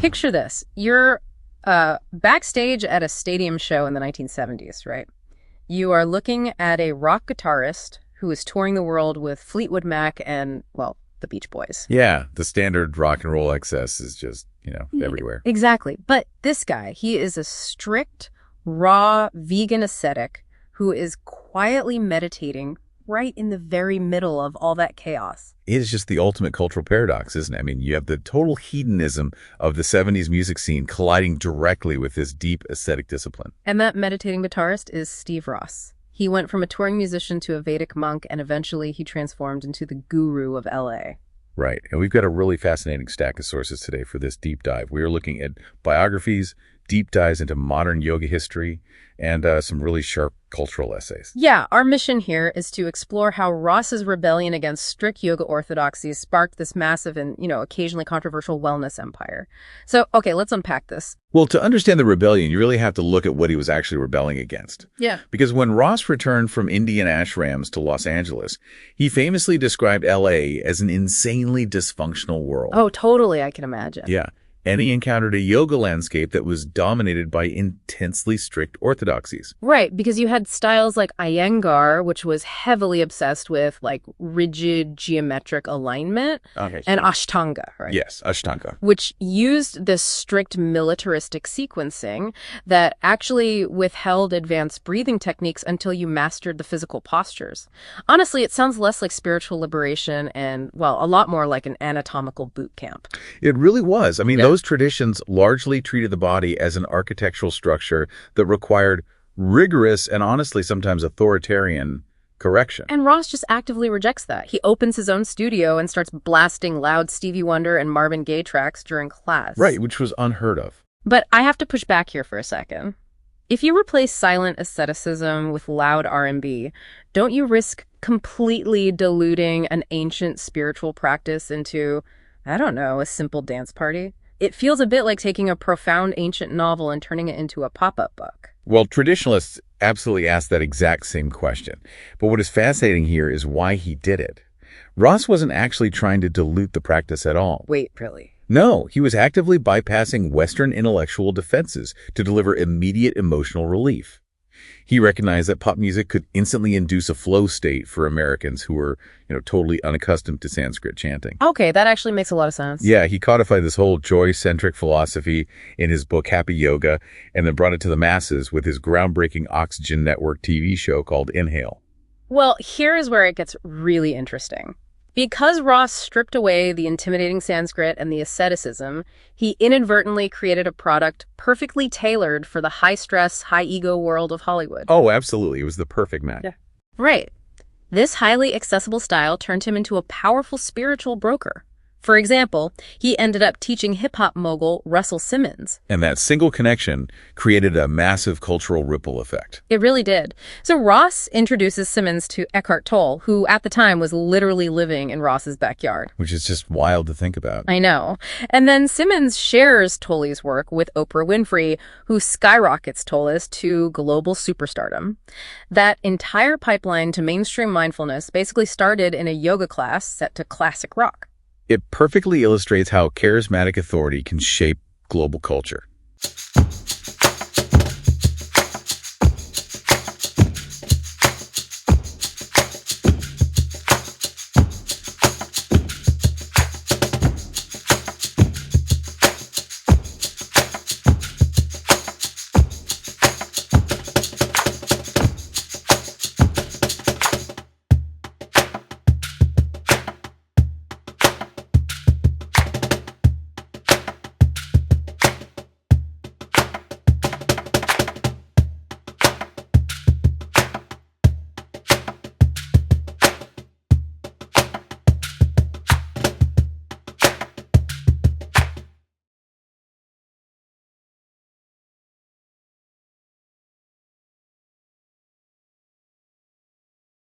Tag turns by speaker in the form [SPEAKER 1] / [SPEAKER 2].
[SPEAKER 1] picture this. You're backstage at a stadium show in the 1970s, right? You are looking at a rock guitarist who is touring the world with Fleetwood Mac and, well, the Beach Boys.
[SPEAKER 2] Yeah, the standard rock and roll excess is just, everywhere.
[SPEAKER 1] Exactly. But this guy, he is a strict, raw, vegan ascetic who is quietly meditating right in the very middle of all that chaos.
[SPEAKER 2] It is just the ultimate cultural paradox, isn't it? I mean, you have the total hedonism of the 70s music scene colliding directly with this deep ascetic discipline.
[SPEAKER 1] And that meditating guitarist is Steve Ross. He went from a touring musician to a Vedic monk, and eventually he transformed into the guru of LA.
[SPEAKER 2] Right. And we've got a really fascinating stack of sources today for this deep dive. We are looking at biographies, deep dives into modern yoga history, and some really sharp cultural essays.
[SPEAKER 1] Yeah, our mission here is to explore how Ross's rebellion against strict yoga orthodoxies sparked this massive and, occasionally controversial wellness empire. So, okay, let's unpack this.
[SPEAKER 2] Well, to understand the rebellion, you really have to look at what he was actually rebelling against.
[SPEAKER 1] Yeah.
[SPEAKER 2] Because when Ross returned from Indian ashrams to Los Angeles, he famously described LA as an insanely dysfunctional world.
[SPEAKER 1] Oh, totally, I can imagine.
[SPEAKER 2] Yeah. And he encountered a yoga landscape that was dominated by intensely strict orthodoxies.
[SPEAKER 1] Right, because you had styles like Iyengar, which was heavily obsessed with rigid geometric alignment, and Ashtanga, right?
[SPEAKER 2] Yes, Ashtanga.
[SPEAKER 1] Which used this strict militaristic sequencing that actually withheld advanced breathing techniques until you mastered the physical postures. Honestly, it sounds less like spiritual liberation and, well, a lot more like an anatomical boot camp.
[SPEAKER 2] It really was. I mean, those traditions largely treated the body as an architectural structure that required rigorous and honestly sometimes authoritarian correction.
[SPEAKER 1] And Ross just actively rejects that. He opens his own studio and starts blasting loud Stevie Wonder and Marvin Gaye tracks during class.
[SPEAKER 2] Right, which was unheard of.
[SPEAKER 1] But I have to push back here for a second. If you replace silent asceticism with loud R&B, don't you risk completely diluting an ancient spiritual practice into, I don't know, a simple dance party? It feels a bit like taking a profound ancient novel and turning it into a pop-up book.
[SPEAKER 2] Well, traditionalists absolutely ask that exact same question. But what is fascinating here is why he did it. Ross wasn't actually trying to dilute the practice at all.
[SPEAKER 1] Wait, really?
[SPEAKER 2] No, he was actively bypassing Western intellectual defenses to deliver immediate emotional relief. He recognized that pop music could instantly induce a flow state for Americans who were, totally unaccustomed to Sanskrit chanting.
[SPEAKER 1] Okay, that actually makes a lot of sense.
[SPEAKER 2] Yeah, he codified this whole joy-centric philosophy in his book Happy Yoga and then brought it to the masses with his groundbreaking Oxygen Network TV show called Inhale.
[SPEAKER 1] Well, here is where it gets really interesting. Because Ross stripped away the intimidating Sanskrit and the asceticism, he inadvertently created a product perfectly tailored for the high-stress, high-ego world of Hollywood.
[SPEAKER 2] Oh, absolutely. It was the perfect match.
[SPEAKER 1] Yeah. Right. This highly accessible style turned him into a powerful spiritual broker. For example, he ended up teaching hip-hop mogul Russell Simmons.
[SPEAKER 2] And that single connection created a massive cultural ripple effect.
[SPEAKER 1] It really did. So Ross introduces Simmons to Eckhart Tolle, who at the time was literally living in Ross's backyard.
[SPEAKER 2] Which is just wild to think about.
[SPEAKER 1] I know. And then Simmons shares Tolle's work with Oprah Winfrey, who skyrockets Tolle's to global superstardom. That entire pipeline to mainstream mindfulness basically started in a yoga class set to classic rock.
[SPEAKER 2] It perfectly illustrates how charismatic authority can shape global culture.